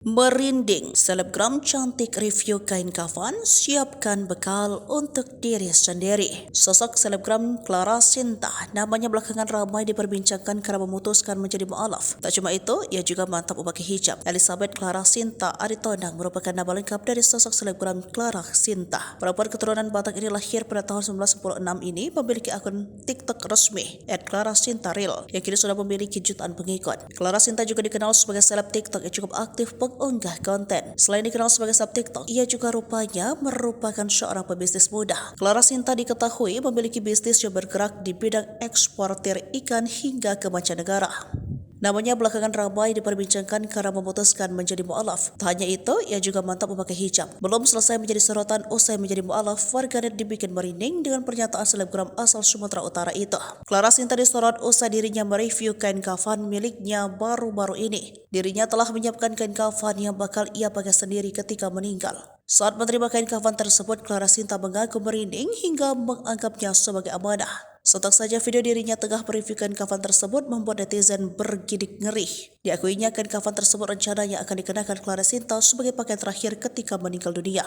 Merinding, selebgram cantik review kain kafan, siapkan bekal untuk diri sendiri. Sosok selebgram Clara Sinta namanya belakangan ramai diperbincangkan karena memutuskan menjadi mu'alaf. Tak cuma itu, ia juga mantap memakai hijab. Elizabeth Clara Sinta Aritonang merupakan nama lengkap dari sosok selebgram Clara Sinta. Perempuan keturunan Batak ini lahir pada tahun 1996 ini memiliki akun TikTok resmi @ClaraSintaReal yang kini sudah memiliki jutaan pengikut. Clara Sinta juga dikenal sebagai seleb TikTok yang cukup aktif mengunggah konten. Selain dikenal sebagai seleb TikTok, ia juga rupanya merupakan seorang pebisnis muda. Clara Sinta diketahui memiliki bisnis yang bergerak di bidang eksportir ikan hingga ke mancanegara. Namanya belakangan ramai diperbincangkan karena memutuskan menjadi mu'alaf. Tak hanya itu, ia juga mantap memakai hijab. Belum selesai menjadi sorotan usai menjadi mu'alaf, warganet dibikin merinding dengan pernyataan selebgram asal Sumatera Utara itu. Clara Sinta disorot usai dirinya mereview kain kafan miliknya baru-baru ini. Dirinya telah menyiapkan kain kafan yang bakal ia pakai sendiri ketika meninggal. Saat menerima kain kafan tersebut, Clara Sinta mengaku merinding hingga menganggapnya sebagai amanah. Sontak saja video dirinya tengah mereview kain kafan tersebut membuat netizen bergidik ngeri. Diakuinya kain kafan tersebut rencananya akan dikenakan Clara Sinta sebagai pakaian terakhir ketika meninggal dunia.